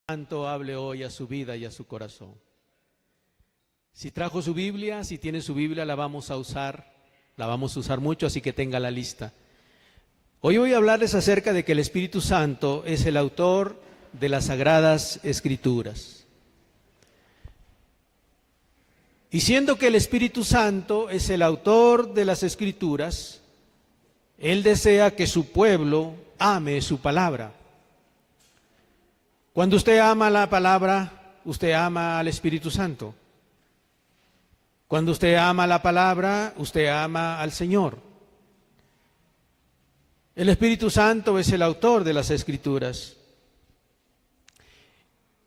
Santo hable hoy a su vida y a su corazón. Si trajo su Biblia, si tiene su Biblia, la vamos a usar mucho, así que tenga la lista. Hoy voy a hablarles acerca de que el Espíritu Santo es el autor de las Sagradas Escrituras. Y siendo que el Espíritu Santo es el autor de las Escrituras, Él desea que su pueblo ame su palabra. Cuando usted ama la palabra, usted ama al Espíritu Santo. Cuando usted ama la palabra, usted ama al Señor. El Espíritu Santo es el autor de las Escrituras.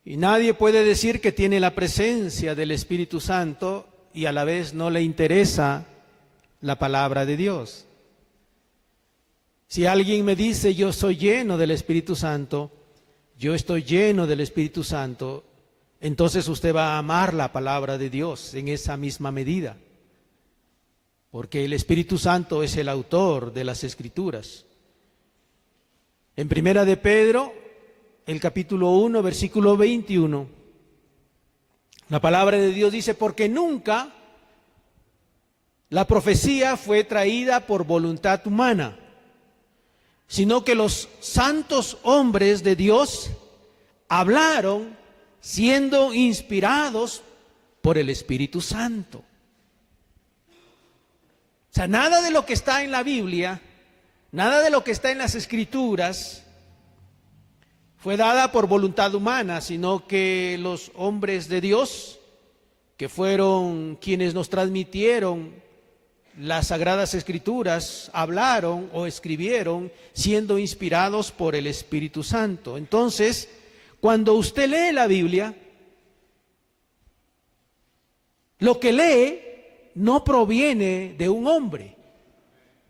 Y nadie puede decir que tiene la presencia del Espíritu Santo y a la vez no le interesa la palabra de Dios. Si alguien me dice, yo soy lleno del Espíritu Santo, yo estoy lleno del Espíritu Santo, entonces usted va a amar la palabra de Dios en esa misma medida, porque el Espíritu Santo es el autor de las Escrituras. En Primera de Pedro, el capítulo 1, versículo 21, la palabra de Dios dice, porque nunca la profecía fue traída por voluntad humana, sino que los santos hombres de Dios hablaron siendo inspirados por el Espíritu Santo. O sea, nada de lo que está en la Biblia, nada de lo que está en las Escrituras fue dada por voluntad humana, sino que los hombres de Dios, que fueron quienes nos transmitieron las Sagradas Escrituras, hablaron o escribieron siendo inspirados por el Espíritu Santo. Entonces, cuando usted lee la Biblia, lo que lee no proviene de un hombre,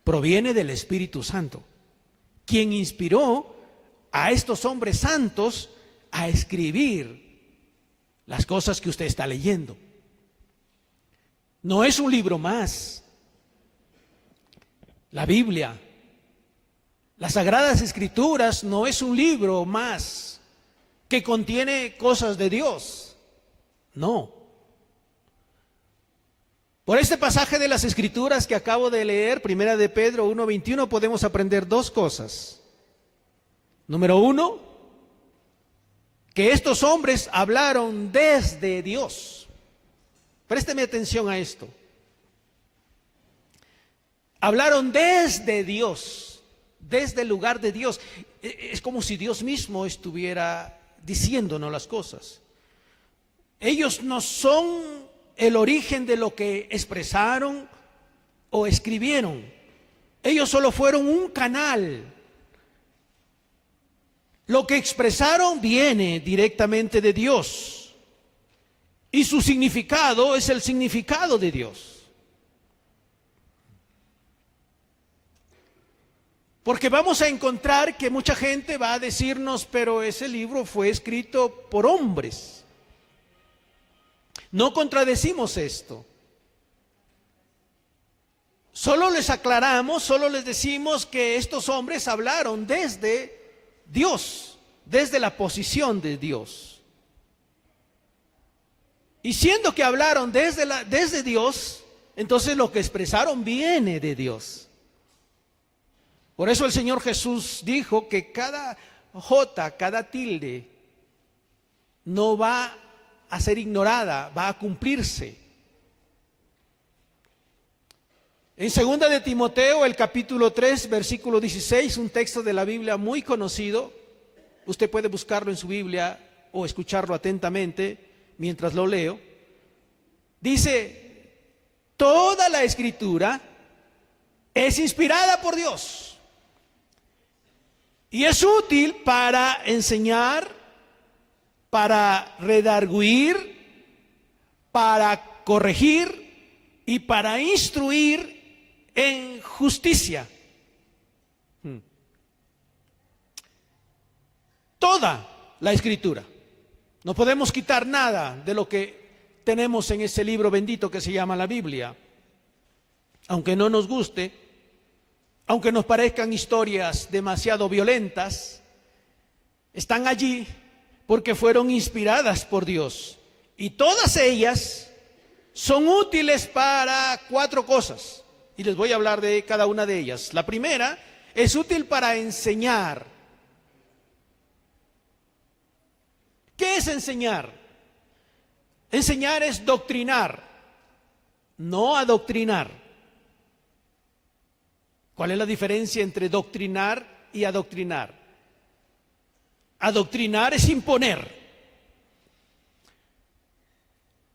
proviene del Espíritu Santo, quien inspiró a estos hombres santos a escribir las cosas que usted está leyendo. No es un libro más. La Biblia, las Sagradas Escrituras, no es un libro más que contiene cosas de Dios. No. Por este pasaje de las Escrituras que acabo de leer, Primera de Pedro 1:21, podemos aprender dos cosas. Número uno, que estos hombres hablaron desde Dios. Présteme atención a esto. Hablaron desde Dios, desde el lugar de Dios. Es como si Dios mismo estuviera diciéndonos las cosas. Ellos no son el origen de lo que expresaron o escribieron. Ellos solo fueron un canal. Lo que expresaron viene directamente de Dios. Y su significado es el significado de Dios. Porque vamos a encontrar que mucha gente va a decirnos, pero ese libro fue escrito por hombres. No contradecimos esto. Solo les aclaramos, solo les decimos que estos hombres hablaron desde Dios, desde la posición de Dios. Y siendo que hablaron desde Dios, entonces lo que expresaron viene de Dios. Por eso el Señor Jesús dijo que cada jota, cada tilde no va a ser ignorada, va a cumplirse. En 2 de Timoteo, el capítulo 3, versículo 16, un texto de la Biblia muy conocido, usted puede buscarlo en su Biblia o escucharlo atentamente mientras lo leo, dice, toda la Escritura es inspirada por Dios. Y es útil para enseñar, para redarguir, para corregir y para instruir en justicia. Toda la Escritura. No podemos quitar nada de lo que tenemos en ese libro bendito que se llama la Biblia. Aunque no nos guste, aunque nos parezcan historias demasiado violentas, están allí porque fueron inspiradas por Dios. Y todas ellas son útiles para 4 cosas. Y les voy a hablar de cada una de ellas. La primera es útil para enseñar. ¿Qué es enseñar? Enseñar es doctrinar, no adoctrinar. ¿Cuál es la diferencia entre doctrinar y adoctrinar? Adoctrinar es imponer.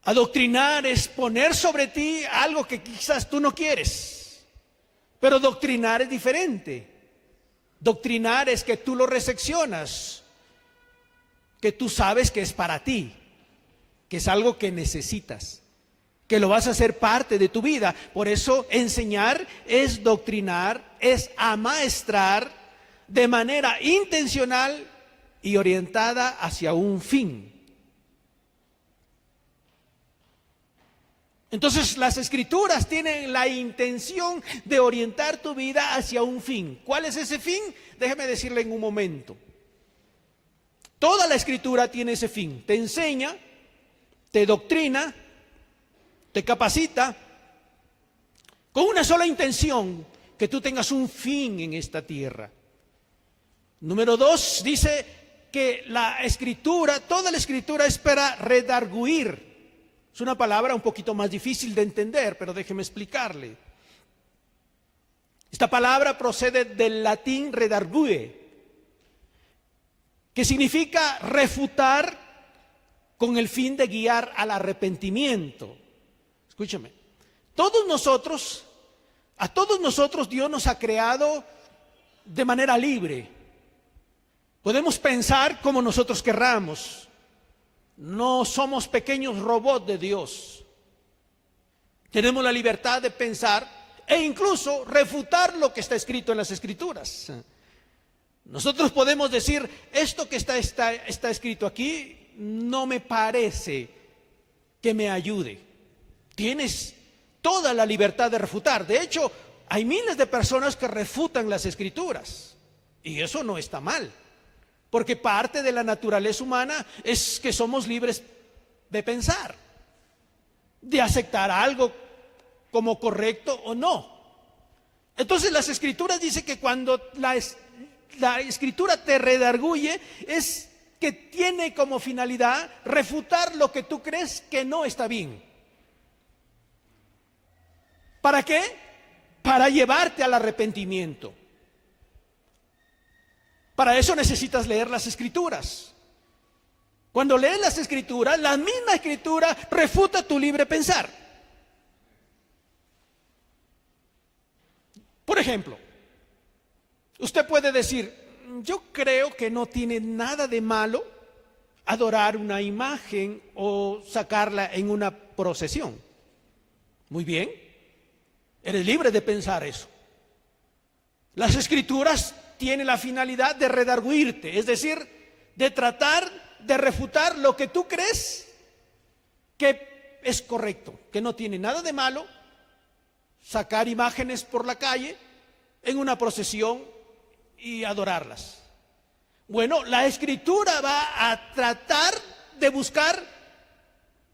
Adoctrinar es poner sobre ti algo que quizás tú no quieres. Pero doctrinar es diferente. Doctrinar es que tú lo recepcionas, que tú sabes que es para ti, que es algo que necesitas, que lo vas a hacer parte de tu vida. Por eso enseñar es doctrinar, es amaestrar de manera intencional y orientada hacia un fin. Entonces las Escrituras tienen la intención de orientar tu vida hacia un fin. ¿Cuál es ese fin? Déjeme decirle en un momento. Toda la Escritura tiene ese fin. Te enseña, te doctrina, te capacita, con una sola intención, que tú tengas un fin en esta tierra. Número 2, dice que la Escritura, toda la Escritura es para redarguir. Es una palabra un poquito más difícil de entender, pero déjeme explicarle. Esta palabra procede del latín redargue, que significa refutar con el fin de guiar al arrepentimiento. Escúchame, a todos nosotros Dios nos ha creado de manera libre. Podemos pensar como nosotros querramos. No somos pequeños robots de Dios. Tenemos la libertad de pensar e incluso refutar lo que está escrito en las Escrituras. Nosotros podemos decir, esto que está escrito aquí no me parece que me ayude. Tienes toda la libertad de refutar. De hecho, hay miles de personas que refutan las Escrituras. Y eso no está mal. Porque parte de la naturaleza humana es que somos libres de pensar, de aceptar algo como correcto o no. Entonces las Escrituras dicen que cuando la Escritura te redarguye, es que tiene como finalidad refutar lo que tú crees que no está bien. ¿Para qué? Para llevarte al arrepentimiento. Para eso necesitas leer las Escrituras. Cuando lees las Escrituras, la misma Escritura refuta tu libre pensar. Por ejemplo, usted puede decir, yo creo que no tiene nada de malo adorar una imagen o sacarla en una procesión. Muy bien, eres libre de pensar eso. Las Escrituras tienen la finalidad de redarguirte, es decir, de tratar de refutar lo que tú crees que es correcto, que no tiene nada de malo sacar imágenes por la calle en una procesión y adorarlas. Bueno, la Escritura va a tratar de buscar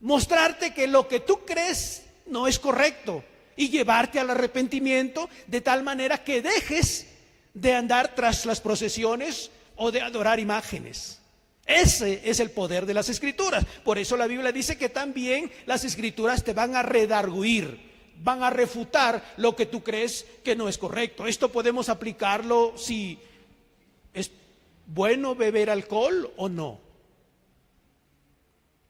mostrarte que lo que tú crees no es correcto y llevarte al arrepentimiento de tal manera que dejes de andar tras las procesiones o de adorar imágenes. Ese es el poder de las Escrituras. Por eso la Biblia dice que también las Escrituras te van a redarguir, van a refutar lo que tú crees que no es correcto. Esto podemos aplicarlo si es bueno beber alcohol o no.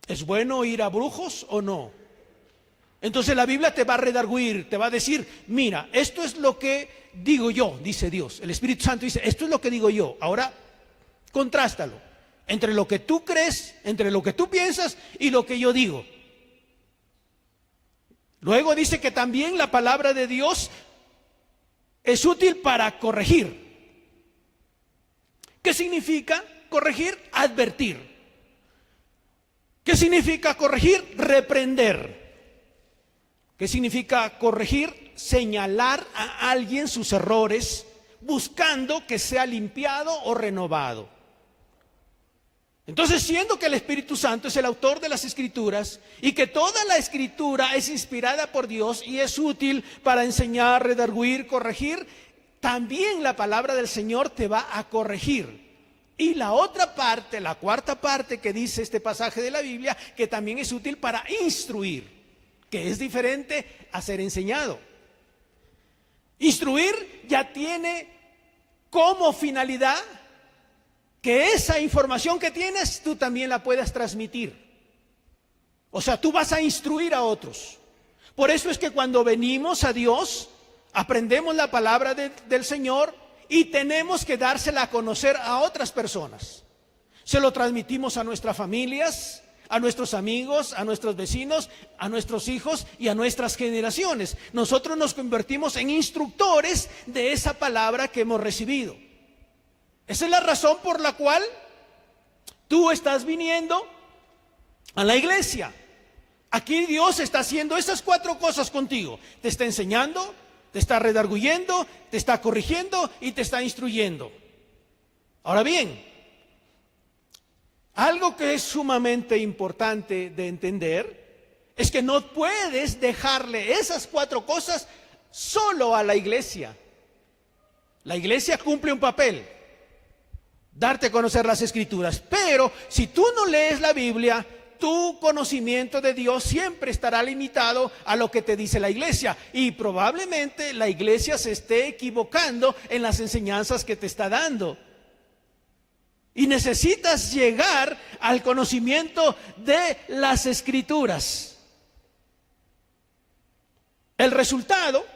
¿Es bueno ir a brujos o no? Entonces la Biblia te va a redarguir, te va a decir, mira, esto es lo que digo yo, dice Dios. El Espíritu Santo dice, esto es lo que digo yo. Ahora, contrástalo entre lo que tú crees, entre lo que tú piensas y lo que yo digo. Luego dice que también la palabra de Dios es útil para corregir. ¿Qué significa corregir? Advertir. ¿Qué significa corregir? Reprender. ¿Qué significa corregir? Señalar a alguien sus errores, buscando que sea limpiado o renovado. Entonces, siendo que el Espíritu Santo es el autor de las Escrituras y que toda la Escritura es inspirada por Dios y es útil para enseñar, redarguir, corregir, también la palabra del Señor te va a corregir. Y la otra parte, la cuarta parte que dice este pasaje de la Biblia, que también es útil para instruir, que es diferente a ser enseñado. Instruir ya tiene como finalidad que esa información que tienes tú también la puedas transmitir. O sea, tú vas a instruir a otros. Por eso es que cuando venimos a Dios, aprendemos la palabra del Señor y tenemos que dársela a conocer a otras personas. Se lo transmitimos a nuestras familias, a nuestros amigos, a nuestros vecinos, a nuestros hijos y a nuestras generaciones. Nosotros nos convertimos en instructores de esa palabra que hemos recibido. Esa es la razón por la cual tú estás viniendo a la iglesia. Aquí Dios está haciendo esas 4 cosas contigo. Te está enseñando, te está redarguyendo, te está corrigiendo y te está instruyendo. Ahora bien, algo que es sumamente importante de entender es que no puedes dejarle esas 4 cosas solo a la iglesia. La iglesia cumple un papel, darte a conocer las Escrituras, pero si tú no lees la Biblia, tu conocimiento de Dios siempre estará limitado a lo que te dice la iglesia, y probablemente la iglesia se esté equivocando en las enseñanzas que te está dando. Y necesitas llegar al conocimiento de las Escrituras. El resultado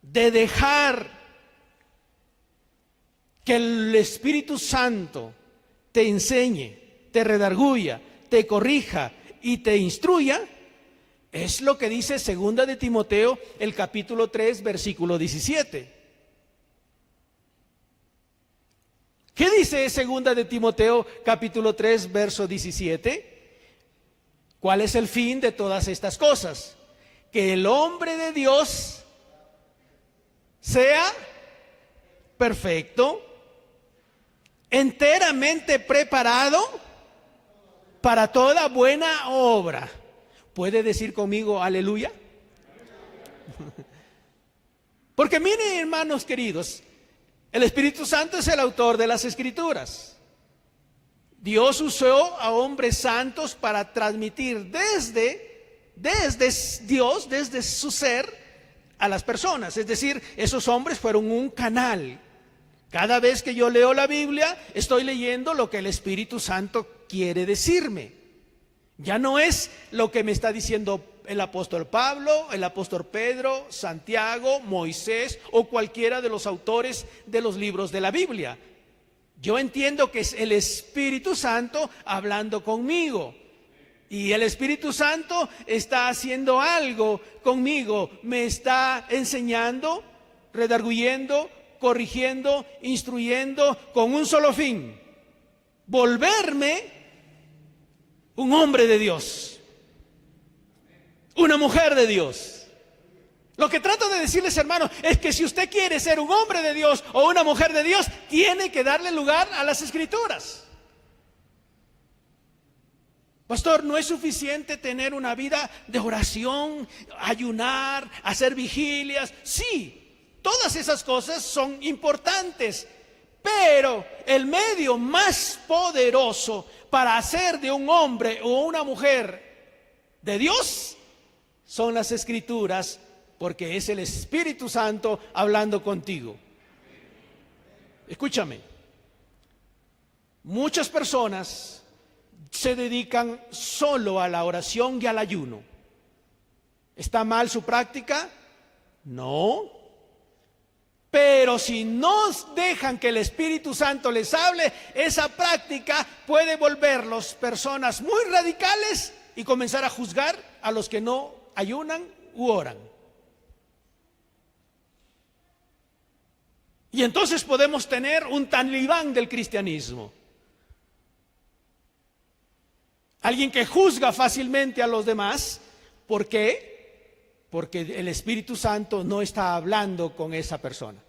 de dejar que el Espíritu Santo te enseñe, te redarguya, te corrija y te instruya, es lo que dice 2 de Timoteo, el capítulo 3, versículo 17. ¿Qué dice 2 de Timoteo, capítulo 3, verso 17? ¿Cuál es el fin de todas estas cosas? Que el hombre de Dios sea perfecto, enteramente preparado para toda buena obra. ¿Puede decir conmigo aleluya? Porque miren, hermanos queridos, el Espíritu Santo es el autor de las Escrituras. Dios usó a hombres santos para transmitir desde Dios, desde su ser, a las personas. Es decir, esos hombres fueron un canal. Cada vez que yo leo la Biblia, estoy leyendo lo que el Espíritu Santo quiere decirme. Ya no es lo que me está diciendo el apóstol Pablo, el apóstol Pedro, Santiago, Moisés o cualquiera de los autores de los libros de la Biblia. Yo entiendo que es el Espíritu Santo hablando conmigo. Y el Espíritu Santo está haciendo algo conmigo. Me está enseñando, redarguyendo, corrigiendo, instruyendo con un solo fin: volverme un hombre de Dios, una mujer de Dios. Lo que trato de decirles, hermanos, es que si usted quiere ser un hombre de Dios o una mujer de Dios, tiene que darle lugar a las Escrituras. Pastor, ¿no es suficiente tener una vida de oración, ayunar, hacer vigilias? Sí. Todas esas cosas son importantes, pero el medio más poderoso para hacer de un hombre o una mujer de Dios son las Escrituras, porque es el Espíritu Santo hablando contigo. Escúchame, muchas personas se dedican solo a la oración y al ayuno. ¿Está mal su práctica? No. Pero si no dejan que el Espíritu Santo les hable, esa práctica puede volverlos personas muy radicales y comenzar a juzgar a los que no ayunan u oran. Y entonces podemos tener un talibán del cristianismo. Alguien que juzga fácilmente a los demás. ¿Por qué? Porque el Espíritu Santo no está hablando con esa persona.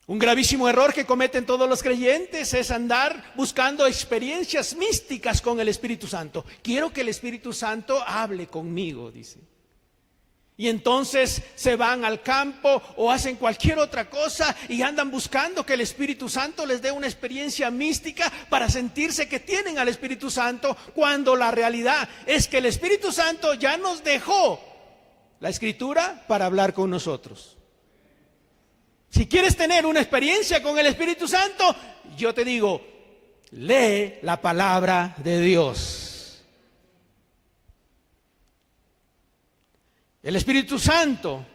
Un gravísimo error que cometen todos los creyentes es andar buscando experiencias místicas con el Espíritu Santo. Quiero que el Espíritu Santo hable conmigo, dice. Y entonces se van al campo o hacen cualquier otra cosa y andan buscando que el Espíritu Santo les dé una experiencia mística para sentirse que tienen al Espíritu Santo, cuando la realidad es que el Espíritu Santo ya nos dejó la Escritura para hablar con nosotros. Si quieres tener una experiencia con el Espíritu Santo, yo te digo, lee la palabra de Dios. El Espíritu Santo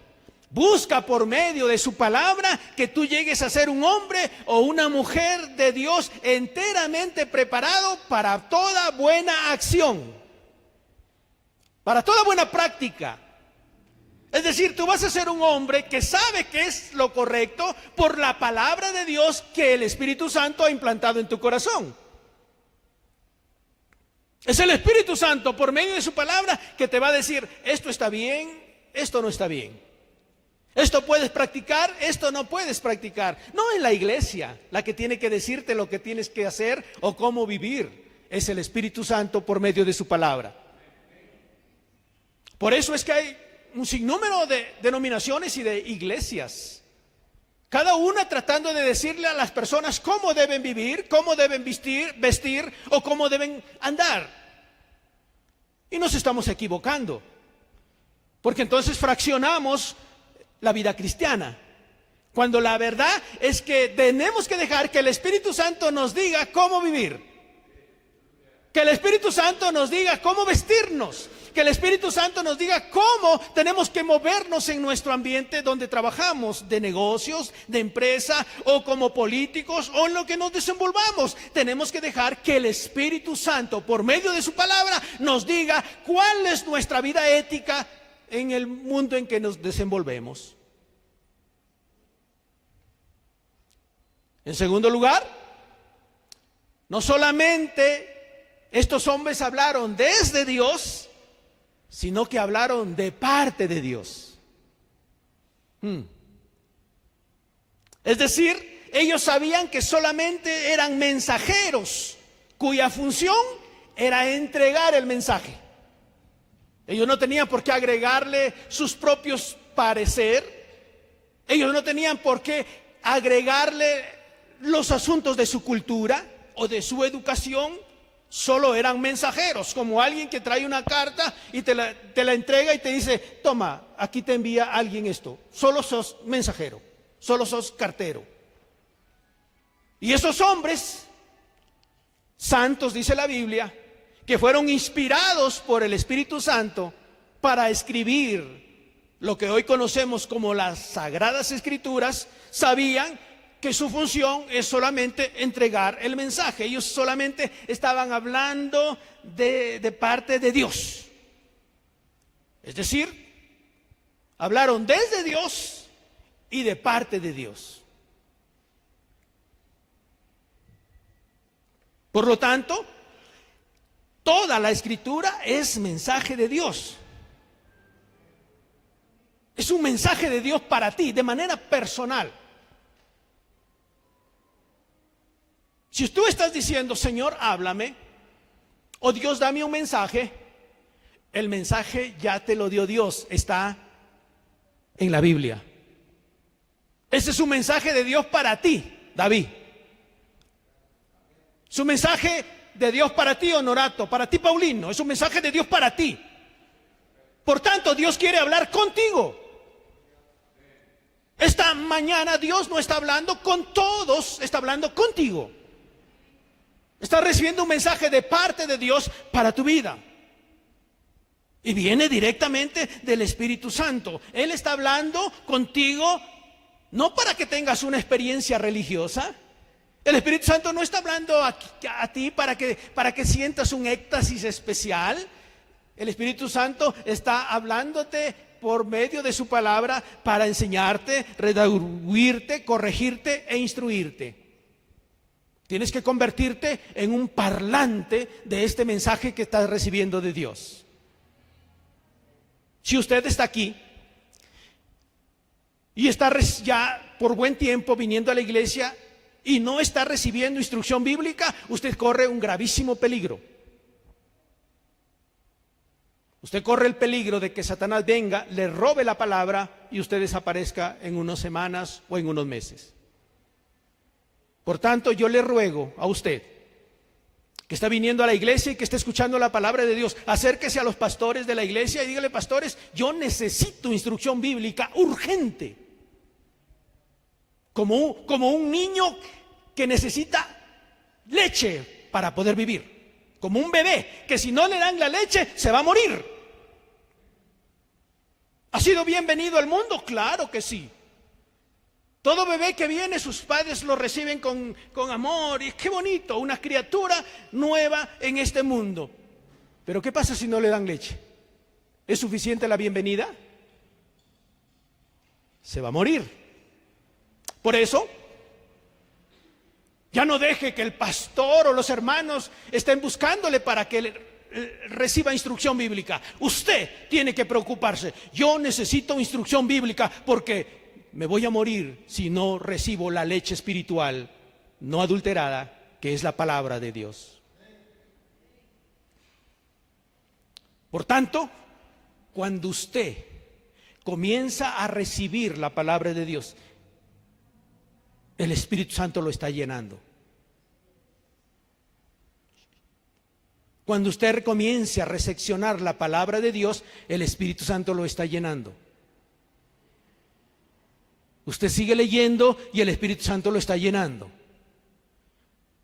busca por medio de su palabra que tú llegues a ser un hombre o una mujer de Dios enteramente preparado para toda buena acción, para toda buena práctica. Es decir, tú vas a ser un hombre que sabe que es lo correcto por la palabra de Dios que el Espíritu Santo ha implantado en tu corazón. Es el Espíritu Santo, por medio de su palabra, que te va a decir, esto está bien, esto no está bien. Esto puedes practicar, esto no puedes practicar. No es la iglesia la que tiene que decirte lo que tienes que hacer o cómo vivir. Es el Espíritu Santo por medio de su palabra. Por eso es que hay un sinnúmero de denominaciones y de iglesias, cada una tratando de decirle a las personas cómo deben vivir, cómo deben vestir o cómo deben andar. Y nos estamos equivocando, porque entonces fraccionamos la vida cristiana, cuando la verdad es que tenemos que dejar que el Espíritu Santo nos diga cómo vivir, que el Espíritu Santo nos diga cómo vestirnos, que el Espíritu Santo nos diga cómo tenemos que movernos en nuestro ambiente donde trabajamos, de negocios, de empresa o como políticos o en lo que nos desenvolvamos. Tenemos que dejar que el Espíritu Santo, por medio de su palabra, nos diga cuál es nuestra vida ética en el mundo en que nos desenvolvemos. En segundo lugar, no solamente estos hombres hablaron desde Dios, sino que hablaron de parte de Dios. Es decir, ellos sabían que solamente eran mensajeros cuya función era entregar el mensaje. Ellos no tenían por qué agregarle sus propios parecer. Ellos no tenían por qué agregarle los asuntos de su cultura o de su educación. Solo eran mensajeros, como alguien que trae una carta y te la entrega y te dice, toma, aquí te envía alguien esto. Solo sos mensajero, solo sos cartero. Y esos hombres santos, dice la Biblia, que fueron inspirados por el Espíritu Santo para escribir lo que hoy conocemos como las Sagradas Escrituras, sabían que su función es solamente entregar el mensaje. Ellos solamente estaban hablando de parte de Dios. Es decir, hablaron desde Dios y de parte de Dios. Por lo tanto, toda la Escritura es mensaje de Dios. Es un mensaje de Dios para ti, de manera personal. Si tú estás diciendo, Señor, háblame, o Dios, dame un mensaje, el mensaje ya te lo dio Dios, está en la Biblia. Ese es un mensaje de Dios para ti, David. Es un mensaje de Dios para ti, Honorato, para ti, Paulino. Es un mensaje de Dios para ti. Por tanto, Dios quiere hablar contigo. Esta mañana Dios no está hablando con todos, está hablando contigo. Estás recibiendo un mensaje de parte de Dios para tu vida. Y viene directamente del Espíritu Santo. Él está hablando contigo no para que tengas una experiencia religiosa. El Espíritu Santo no está hablando a ti para que sientas un éxtasis especial. El Espíritu Santo está hablándote por medio de su palabra para enseñarte, redarguirte, corregirte e instruirte. Tienes que convertirte en un parlante de este mensaje que estás recibiendo de Dios. Si usted está aquí y está ya por buen tiempo viniendo a la iglesia y no está recibiendo instrucción bíblica, usted corre un gravísimo peligro. Usted corre el peligro de que Satanás venga, le robe la palabra y usted desaparezca en unas semanas o en unos meses. Por tanto, yo le ruego a usted que está viniendo a la iglesia y que está escuchando la palabra de Dios, acérquese a los pastores de la iglesia y dígale: pastores, yo necesito instrucción bíblica urgente. Como un niño que necesita leche para poder vivir. Como un bebé que si no le dan la leche se va a morir. ¿Ha sido bienvenido al mundo? Claro que sí. Todo bebé que viene, sus padres lo reciben con amor. Y qué bonito, una criatura nueva en este mundo. Pero ¿qué pasa si no le dan leche? ¿Es suficiente la bienvenida? Se va a morir. Por eso, ya no deje que el pastor o los hermanos estén buscándole para que reciba instrucción bíblica. Usted tiene que preocuparse. Yo necesito instrucción bíblica porque me voy a morir si no recibo la leche espiritual no adulterada, que es la palabra de Dios. Por tanto, cuando usted comienza a recibir la palabra de Dios, el Espíritu Santo lo está llenando. Cuando usted comience a recepcionar la palabra de Dios, el Espíritu Santo lo está llenando. Usted sigue leyendo y el Espíritu Santo lo está llenando.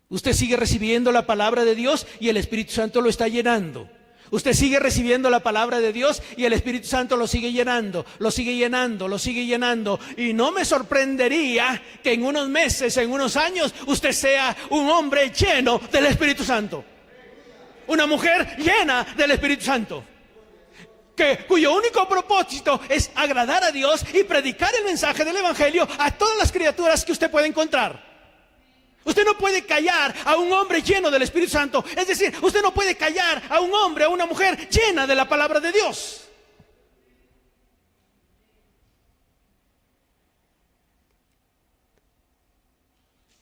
Usted sigue recibiendo la palabra de Dios y el Espíritu Santo lo está llenando. Usted sigue recibiendo la palabra de Dios y el Espíritu Santo lo sigue llenando, lo sigue llenando, lo sigue llenando. Y no me sorprendería que en unos meses, en unos años, usted sea un hombre lleno del Espíritu Santo. Una mujer llena del Espíritu Santo. Cuyo único propósito es agradar a Dios y predicar el mensaje del Evangelio a todas las criaturas que usted puede encontrar. Usted no puede callar a un hombre lleno del Espíritu Santo. Es decir, usted no puede callar a un hombre, a una mujer llena de la palabra de Dios.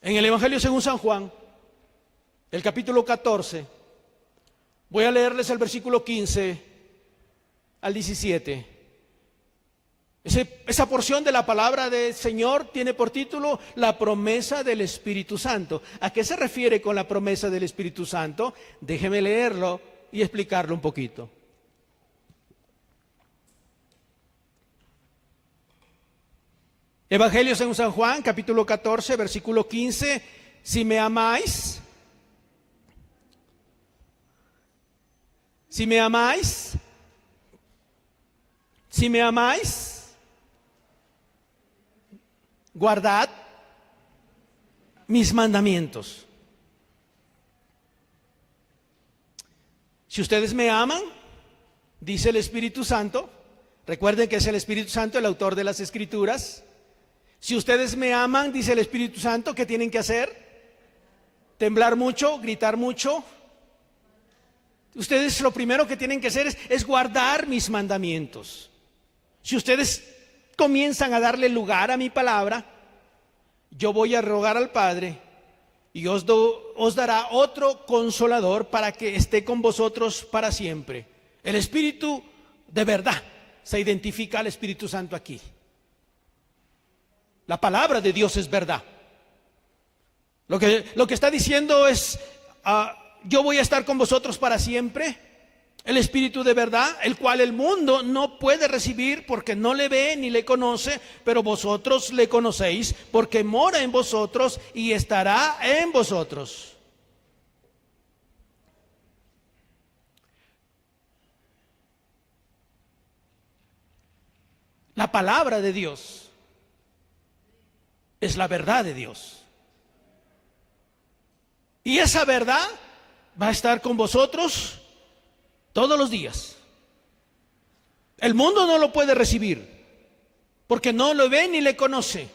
En el Evangelio según San Juan, el capítulo 14, voy a leerles el versículo 15 al 17. Esa porción de la palabra del Señor tiene por título la promesa del Espíritu Santo. ¿A qué se refiere con la promesa del Espíritu Santo? Déjeme leerlo y explicarlo un poquito. Evangelio según San Juan, capítulo 14, versículo 15. Si me amáis, guardad mis mandamientos. Si ustedes me aman, dice el Espíritu Santo, recuerden que es el Espíritu Santo el autor de las Escrituras. Si ustedes me aman, dice el Espíritu Santo, ¿qué tienen que hacer? Temblar mucho, gritar mucho. Ustedes lo primero que tienen que hacer es guardar mis mandamientos. Si ustedes comienzan a darle lugar a mi palabra, yo voy a rogar al Padre y os dará otro consolador para que esté con vosotros para siempre. El Espíritu de verdad se identifica al Espíritu Santo aquí. La palabra de Dios es verdad. Lo que está diciendo es, yo voy a estar con vosotros para siempre. El Espíritu de verdad, el cual el mundo no puede recibir porque no le ve ni le conoce, pero vosotros le conocéis porque mora en vosotros y estará en vosotros. La palabra de Dios es la verdad de Dios. Y esa verdad va a estar con vosotros todos los días. El mundo no lo puede recibir porque no lo ve ni le conoce.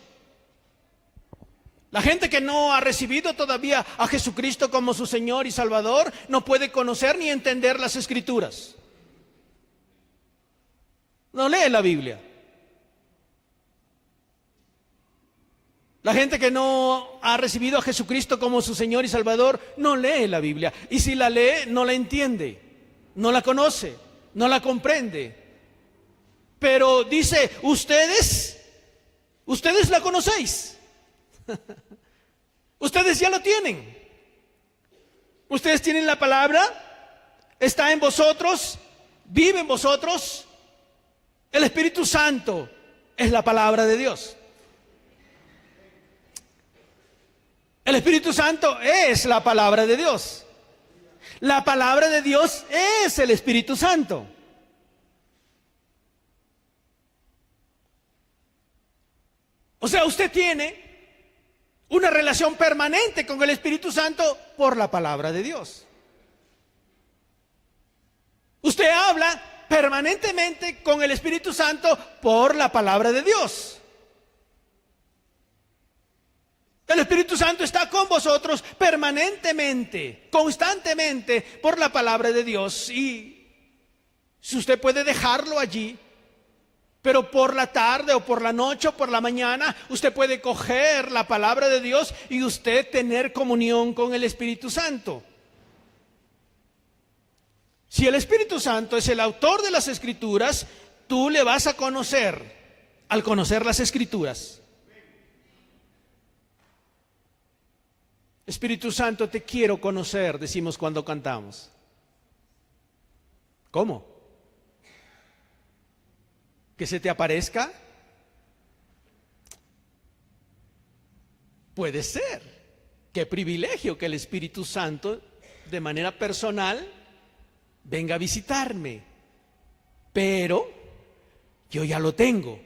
La gente que no ha recibido todavía a Jesucristo como su Señor y Salvador no puede conocer ni entender las Escrituras. No lee la Biblia. La gente que no ha recibido a Jesucristo como su Señor y Salvador no lee la Biblia. Y si la lee, no la entiende, no la conoce, no la comprende. Pero dice, ustedes la conocéis. Ustedes ya lo tienen. Ustedes tienen la palabra, está en vosotros, vive en vosotros. El Espíritu Santo es la palabra de Dios. El Espíritu Santo es la palabra de Dios. La palabra de Dios es el Espíritu Santo. O sea, usted tiene una relación permanente con el Espíritu Santo por la palabra de Dios. Usted habla permanentemente con el Espíritu Santo por la palabra de Dios. El Espíritu Santo está con vosotros permanentemente, constantemente, por la palabra de Dios. Y si usted puede dejarlo allí, pero por la tarde o por la noche o por la mañana, usted puede coger la palabra de Dios y usted tener comunión con el Espíritu Santo. Si el Espíritu Santo es el autor de las Escrituras, tú le vas a conocer al conocer las Escrituras. Espíritu Santo, te quiero conocer, decimos cuando cantamos. ¿Cómo? ¿Que se te aparezca? Puede ser. Qué privilegio que el Espíritu Santo, de manera personal, venga a visitarme. Pero yo ya lo tengo.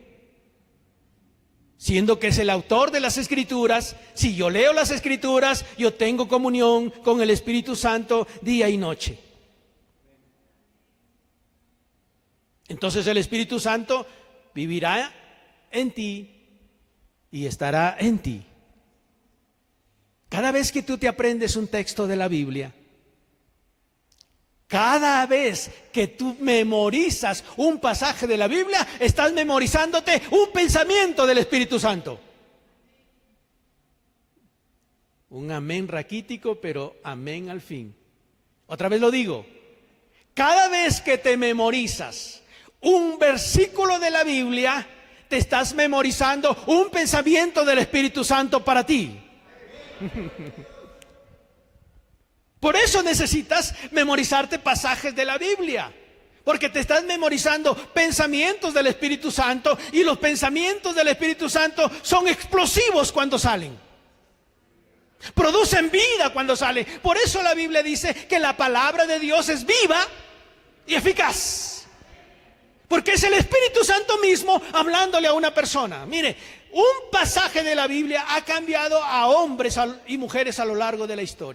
Siendo que es el autor de las Escrituras, si yo leo las Escrituras, yo tengo comunión con el Espíritu Santo día y noche. Entonces el Espíritu Santo vivirá en ti y estará en ti. Cada vez que tú te aprendes un texto de la Biblia, cada vez que tú memorizas un pasaje de la Biblia, estás memorizándote un pensamiento del Espíritu Santo. Un amén raquítico, pero amén al fin. Otra vez lo digo. Cada vez que te memorizas un versículo de la Biblia, te estás memorizando un pensamiento del Espíritu Santo para ti. Por eso necesitas memorizarte pasajes de la Biblia, porque te estás memorizando pensamientos del Espíritu Santo, y los pensamientos del Espíritu Santo son explosivos cuando salen. Producen vida cuando salen. Por eso la Biblia dice que la palabra de Dios es viva y eficaz. Porque es el Espíritu Santo mismo hablándole a una persona. Mire, un pasaje de la Biblia ha cambiado a hombres y mujeres a lo largo de la historia.